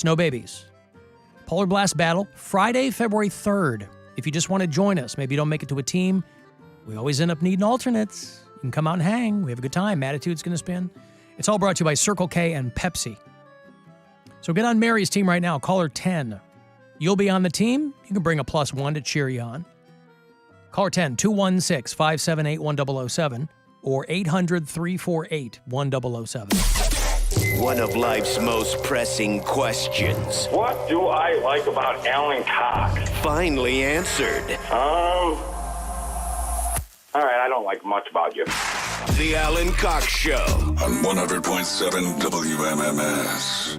Snow Babies. Polar Blast Battle, Friday, February 3rd. If you just want to join us, maybe you don't make it to a team, we always end up needing alternates. You can come out and hang. We have a good time. Attitude's going to spin. It's all brought to you by Circle K and Pepsi. So get on Mary's team right now. Caller 10. You'll be on the team. You can bring a +1 to cheer you on. Caller 10, 216-578-1007 or 800-348-1007. One of life's most pressing questions. What do I like about Alan Cox? Finally answered. All right, I don't like much about you. The Alan Cox Show. On 100.7 WMMS.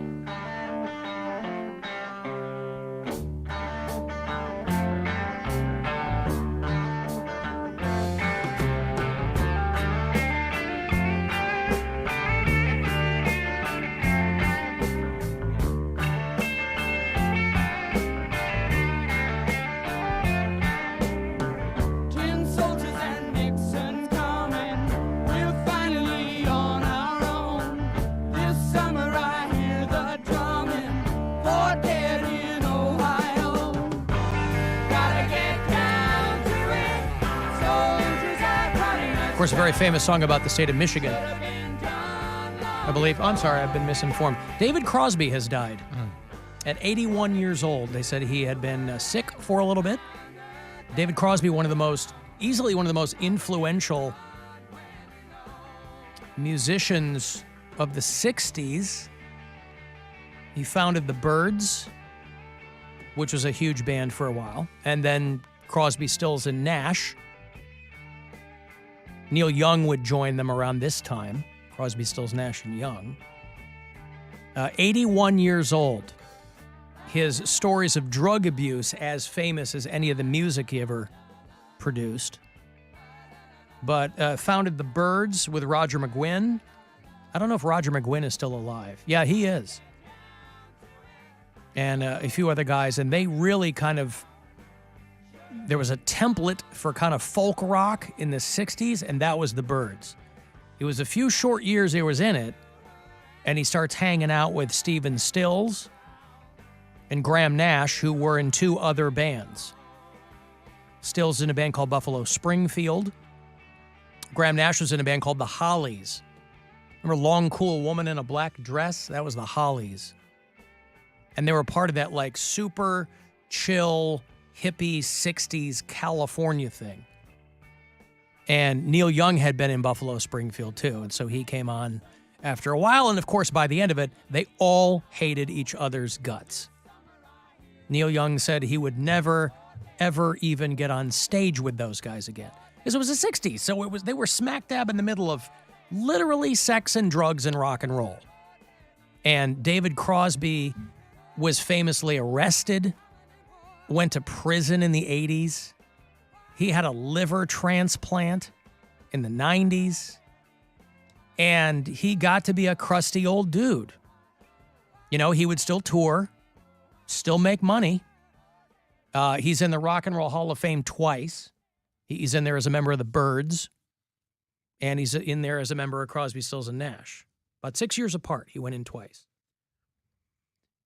Of course, a very famous song about the state of Michigan. I believe, I'm sorry, I've been misinformed. David Crosby has died at 81 years old. They said he had been sick for a little bit. David Crosby, easily one of the most influential musicians of the 60s. He founded the Byrds, which was a huge band for a while. And then Crosby, Stills, and Nash. Neil Young would join them around this time. Crosby, Stills, Nash, and Young. 81 years old. His stories of drug abuse as famous as any of the music he ever produced. But founded the Byrds with Roger McGuinn. I don't know if Roger McGuinn is still alive. Yeah, he is. And a few other guys. And they really there was a template for kind of folk rock in the 60s, and that was the Byrds. It was a few short years he was in it, and he starts hanging out with Stephen Stills and Graham Nash, who were in two other bands. Stills in a band called Buffalo Springfield. Graham Nash was in a band called the Hollies. Remember Long Cool Woman in a Black Dress? That was the Hollies. And they were part of that like super chill, hippie 60s California thing. And Neil Young had been in Buffalo Springfield too, and so he came on after a while, and of course by the end of it, they all hated each other's guts. Neil Young said he would never, ever even get on stage with those guys again. Because it was the 60s, so they were smack dab in the middle of literally sex and drugs and rock and roll. And David Crosby was famously arrested, went to prison in the 80s. He had a liver transplant in the 90s. And he got to be a crusty old dude. You know, he would still tour, still make money. He's in the Rock and Roll Hall of Fame twice. He's in there as a member of the Byrds. And he's in there as a member of Crosby, Stills, and Nash. About 6 years apart, he went in twice.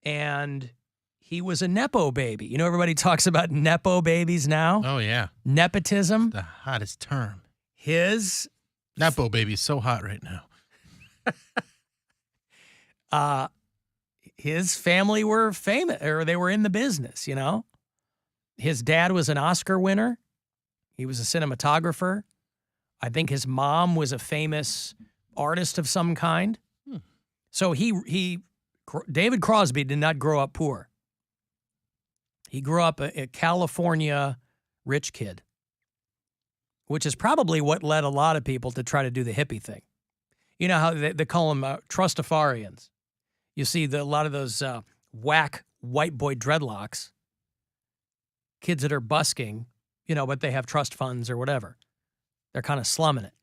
And he was a Nepo baby. You know, everybody talks about Nepo babies now. Oh, yeah. Nepotism. The hottest term. His Nepo baby is so hot right now. His family were famous, or they were in the business, you know. His dad was an Oscar winner. He was a cinematographer. I think his mom was a famous artist of some kind. So David Crosby did not grow up poor. He grew up a California rich kid, which is probably what led a lot of people to try to do the hippie thing. You know how they call them Trustafarians. You see a lot of those whack white boy dreadlocks, kids that are busking, you know, but they have trust funds or whatever. They're kind of slumming it.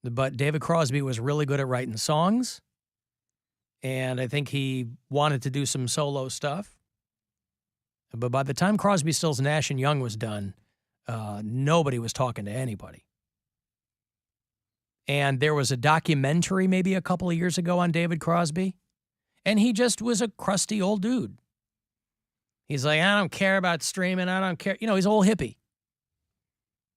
But David Crosby was really good at writing songs, and I think he wanted to do some solo stuff. But by the time Crosby, Stills, Nash and Young was done, nobody was talking to anybody. And there was a documentary maybe a couple of years ago on David Crosby, And he just was a crusty old dude. He's like, I don't care about streaming. I don't care. You know, he's an old hippie.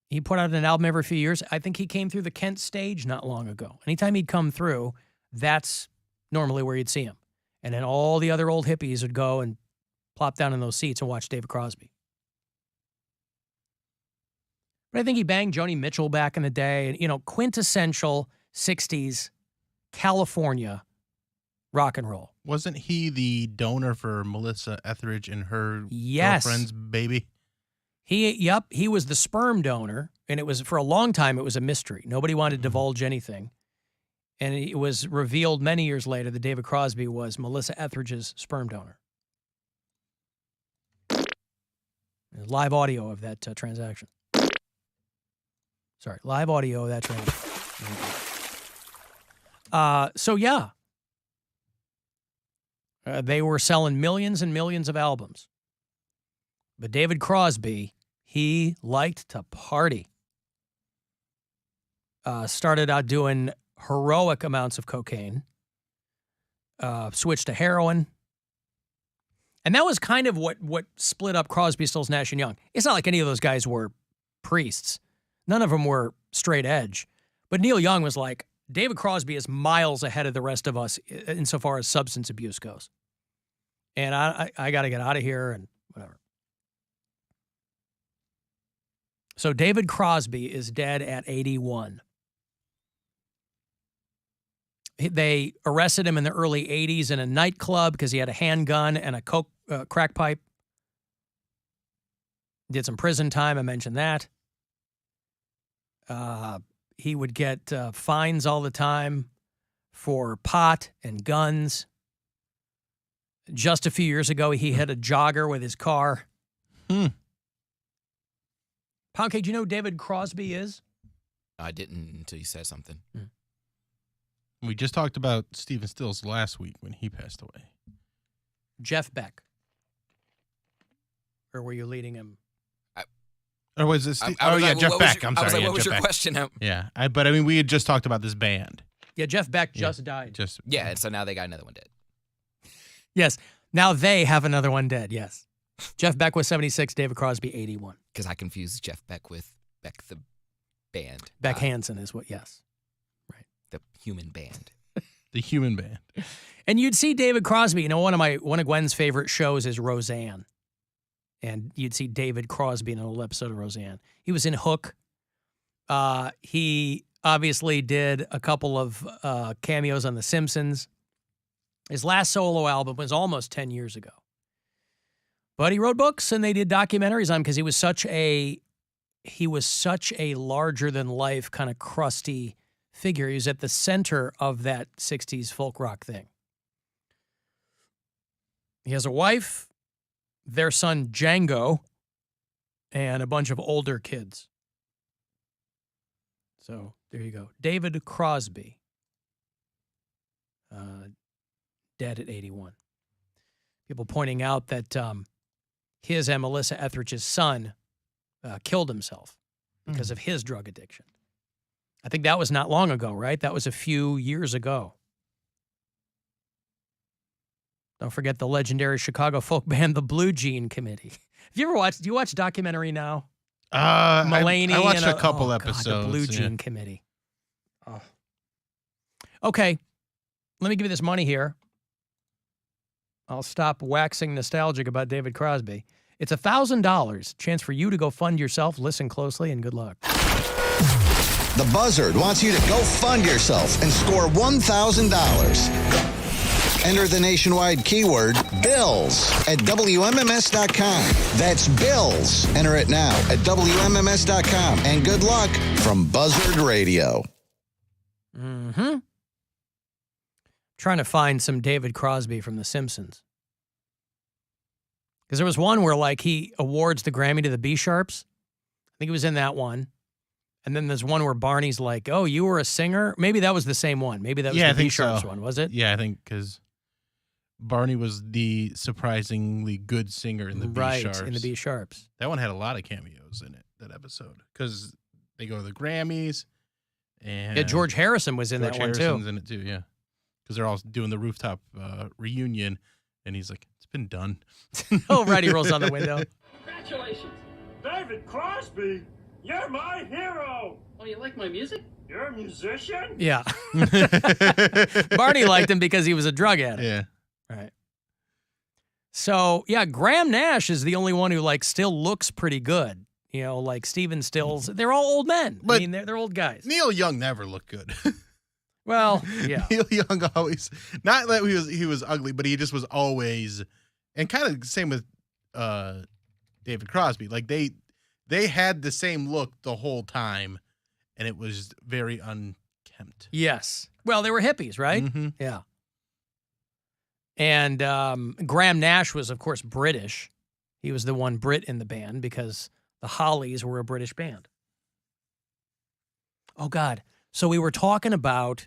He put out an album every few years. I think he came through the Kent stage not long ago. Anytime he'd come through, that's normally where you'd see him. And then all the other old hippies would go and plop down in those seats and watch David Crosby. But I think he banged Joni Mitchell back in the day. And, you know, quintessential 60s California rock and roll. Wasn't he the donor for Melissa Etheridge and her Yes. girlfriend's baby? He was the sperm donor, and it was, for a long time, it was a mystery. Nobody wanted to divulge anything. And it was revealed many years later that David Crosby was Melissa Etheridge's sperm donor. There's live audio of that transaction. Sorry, live audio of that transaction. So, yeah. They were selling millions and millions of albums. But David Crosby, he liked to party. Started out doing heroic amounts of cocaine. Switched to heroin. And that was kind of what split up Crosby, Stills, Nash & Young. It's not like any of those guys were priests. None of them were straight edge. But Neil Young was like, David Crosby is miles ahead of the rest of us insofar as substance abuse goes. And I got to get out of here and whatever. So David Crosby is dead at 81. They arrested him in the early 80s in a nightclub because he had a handgun and a crack pipe. Did some prison time. I mentioned that. He would get fines all the time for pot and guns. Just a few years ago, he hit a jogger with his car. Poundcake, do you know who David Crosby is? I didn't until you said something. We just talked about Stephen Stills last week when he passed away. Jeff Beck. Or were you leading him? Or was this? Jeff Beck. I'm sorry. I was like, yeah, what was Jeff your Beck. question? Yeah, but I mean, we had just talked about this band. Yeah, Jeff Beck just died. Yeah, so now they got another one dead. Yes. Now they have another one dead, yes. Jeff Beck was 76, David Crosby 81. Because I confused Jeff Beck with Beck the band. Beck Hansen is what, yes. Right. The human band. The human band. And you'd see David Crosby. You know, one of Gwen's favorite shows is Roseanne. And you'd see David Crosby in an old episode of Roseanne. He was in Hook. He obviously did a couple of cameos on The Simpsons. His last solo album was almost 10 years ago. But he wrote books and they did documentaries on him because he was such a larger than life kind of crusty figure. He was at the center of that 60s folk rock thing. He has a wife, their son Django, and a bunch of older kids. So there you go. David Crosby. Dead at 81. People pointing out that his and Melissa Etheridge's son killed himself because of his drug addiction. I think that was not long ago, right? That was a few years ago. Don't forget the legendary Chicago folk band, the Blue Jean Committee. Have you ever watched, do you watch Documentary Now? Mulaney. I watched a couple episodes. God, the Blue Jean Committee. Oh. Okay, let me give you this money here. I'll stop waxing nostalgic about David Crosby. It's $1,000. Chance for you to go fund yourself. Listen closely and good luck. The Buzzard wants you to go fund yourself and score $1,000. Enter the nationwide keyword BILLS at WMMS.com. That's BILLS. Enter it now at WMMS.com. And good luck from Buzzard Radio. Trying to find some David Crosby from The Simpsons. Because there was one where, like, he awards the Grammy to the B-Sharps. I think he was in that one. And then there's one where Barney's like, oh, you were a singer? Maybe that was the same one. Maybe that was the B-Sharps one, was it? Yeah, I think because Barney was the surprisingly good singer in the B-Sharps. Right, in the B-Sharps. That one had a lot of cameos in it, that episode. Because they go to the Grammys. And Yeah, George Harrison was in that one, too. George Harrison's in it, too, yeah. because they're all doing the rooftop reunion, and he's like, "It's been done." Oh, right. He rolls down the window. Congratulations, David Crosby. You're my hero. Oh, you like my music? You're a musician? Yeah. Barney liked him because he was a drug addict. Yeah. Right. So, yeah, Graham Nash is the only one who, like, still looks pretty good. You know, like Steven Stills. They're all old men. But I mean, they're old guys. Neil Young never looked good. Well, yeah. Neil Young always, not that he was ugly, but he just was always, and kind of the same with David Crosby. Like they had the same look the whole time, and it was very unkempt. Yes. Well, they were hippies, right? Mm-hmm. Yeah. And Graham Nash was, of course, British. He was the one Brit in the band because the Hollies were a British band. Oh, God. So we were talking about,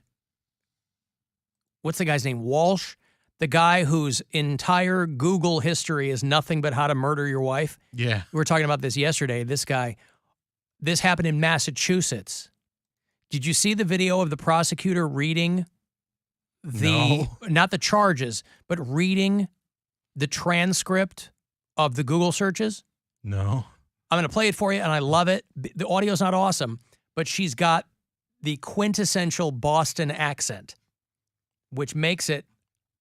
what's the guy's name? Walsh? The guy whose entire Google history is nothing but how to murder your wife. Yeah. We were talking about this yesterday. This guy, this happened in Massachusetts. Did you see the video of the prosecutor reading not the charges, but reading the transcript of the Google searches? No. I'm going to play it for you, and I love it. The audio's not awesome, but she's got the quintessential Boston accent, which makes it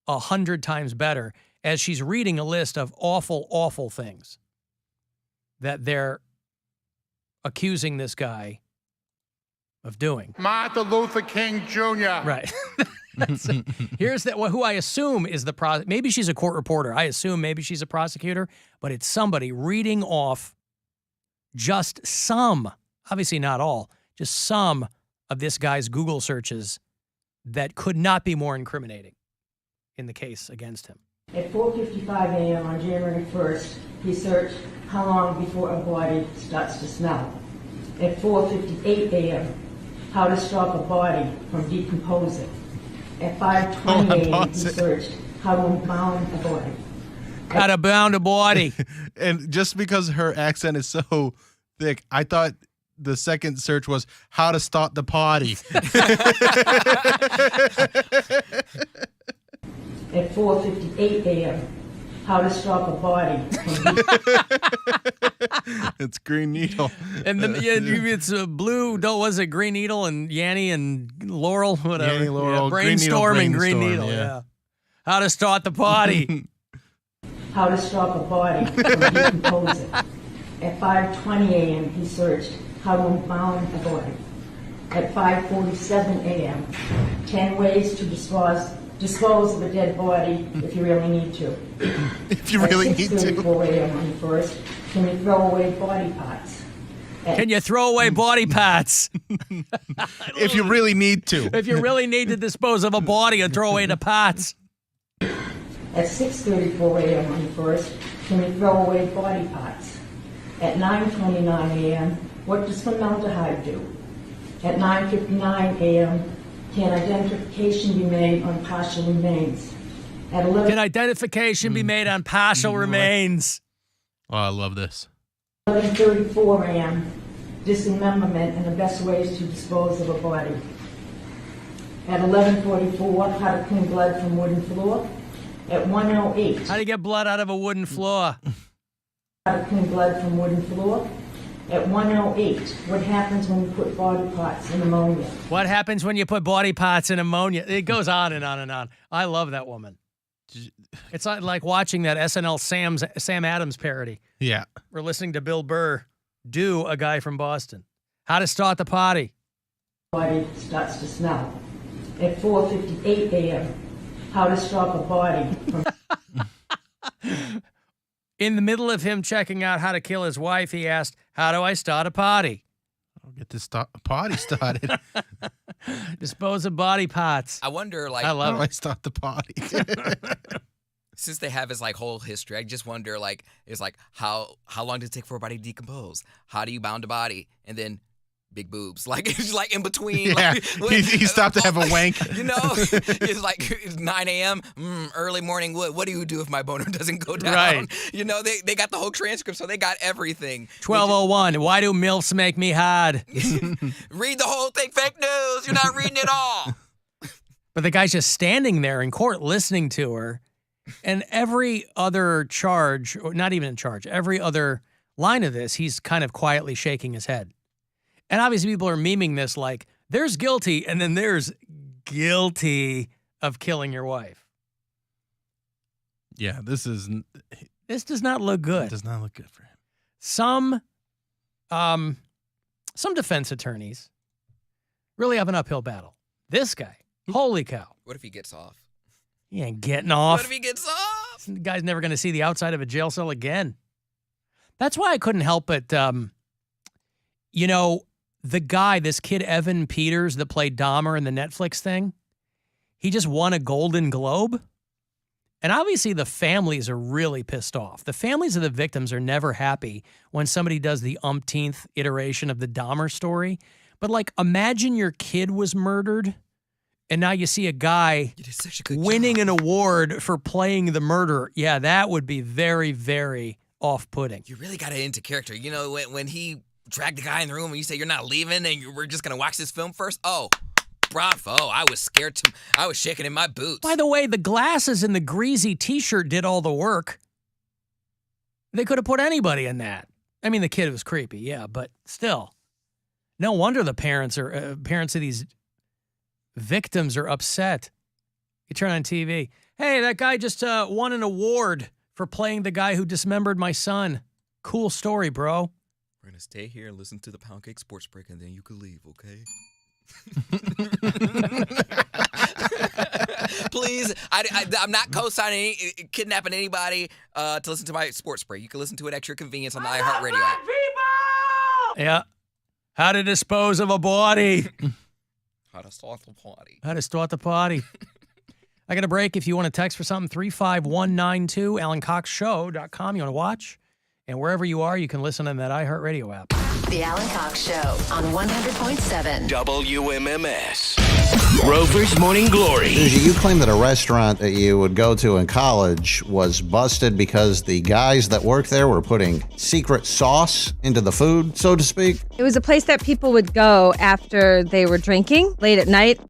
100 times better as she's reading a list of awful, awful things that they're accusing this guy of doing. Martin Luther King Jr. Right. Here's who I assume is the maybe she's a court reporter. I assume maybe she's a prosecutor, but it's somebody reading off just some, obviously not all, just some of this guy's Google searches that could not be more incriminating in the case against him. At 4:55 a.m. on January 1st, he searched how long before a body starts to smell. At 4:58 a.m., how to stop a body from decomposing. At 5:20 a.m., he searched how to unbound a body. How to bound a body. And just because her accent is so thick, I thought the second search was how to start the party. At 4:58 a.m., how to stop a body from It's Green Needle. And it's a blue, was it Green Needle and Yanny and Laurel? Whatever. Yanny, Laurel, yeah, Green Needle, Brainstorm and Green Brainstorm, Needle, yeah. How to start the party. how to stop a body from decomposing. At 5:20 a.m., he searched how to unbound a body. At 5:47 a.m., 10 ways to dispose of a dead body if you really need to. If you really need to. At 6:34 a.m. on the first, can you throw away body parts? Can you throw away body parts? If you really need to. If you really need to dispose of a body and throw away the parts. At 6:34 a.m. on the first, can you throw away body parts? At 9:29 a.m., what does formaldehyde do? At 9:59 a.m., can identification be made on partial remains? At 11. Can identification be made on partial remains? Oh, I love this. 11:34 a.m., dismemberment and the best ways to dispose of a body. At 11:44, how to clean blood from wooden floor. At 1:08, How do you get blood out of a wooden floor? how to clean blood from wooden floor. At 1:08, what happens when you put body parts in ammonia? What happens when you put body parts in ammonia? It goes on and on and on. I love that woman. It's like watching that SNL Sam Adams parody. Yeah. We're listening to Bill Burr do a guy from Boston. How to start the party. Body starts to smell. At 4:58 a.m., how to stop a body from In the middle of him checking out how to kill his wife, he asked, "How do I start a party?" I'll get this party started. Dispose of body parts. I wonder, like, I love How do I it. start the party? since they have his like whole history, I just wonder, like, it's like how long did it take for a body to decompose? How do you bound a body? And then big boobs, like it's like in between. Yeah, like, he stopped to have a wank. You know, it's like it's 9 a.m. Early morning. What do you do if my boner doesn't go down? Right. You know, they got the whole transcript, so they got everything. 12:01. Why do MILFs make me hard? Read the whole thing. Fake news. You're not reading it all. But the guy's just standing there in court listening to her. And every other charge, or not even in charge, every other line of this, he's kind of quietly shaking his head. And obviously people are memeing this like, there's guilty, and then there's guilty of killing your wife. Yeah, this does not look good. It does not look good for him. Some defense attorneys really have an uphill battle. This guy, holy cow. What if he gets off? He ain't getting off. What if he gets off? The guy's never going to see the outside of a jail cell again. That's why I couldn't help but, the guy, this kid Evan Peters that played Dahmer in the Netflix thing, he just won a Golden Globe. And obviously the families are really pissed off. The families of the victims are never happy when somebody does the umpteenth iteration of the Dahmer story. But like, imagine your kid was murdered and now you see a guy winning an award for playing the murderer. Yeah, that would be very, very off-putting. You really got it into character. You know, when he dragged the guy in the room and you say you're not leaving and we're just going to watch this film first? Oh, bravo. I was scared. I was shaking in my boots. By the way, the glasses and the greasy T-shirt did all the work. They could have put anybody in that. I mean, the kid was creepy, yeah, but still. No wonder the parents of these victims are upset. You turn on TV. Hey, that guy just won an award for playing the guy who dismembered my son. Cool story, bro. We're going to stay here and listen to the Poundcake Sports Break, and then you can leave, okay? Please, I'm not co-signing, kidnapping anybody to listen to my sports break. You can listen to it at your convenience on the iHeartRadio app. Yeah. How to dispose of a body. How to start the party. How to start the party. I got a break. If you want to text for something, 35192, AlanCoxShow.com. You want to watch? And wherever you are, you can listen on that iHeartRadio app. The Alan Cox Show on 100.7 WMMS. Rover's Morning Glory. Susie, you claim that a restaurant that you would go to in college was busted because the guys that worked there were putting secret sauce into the food, so to speak. It was a place that people would go after they were drinking late at night.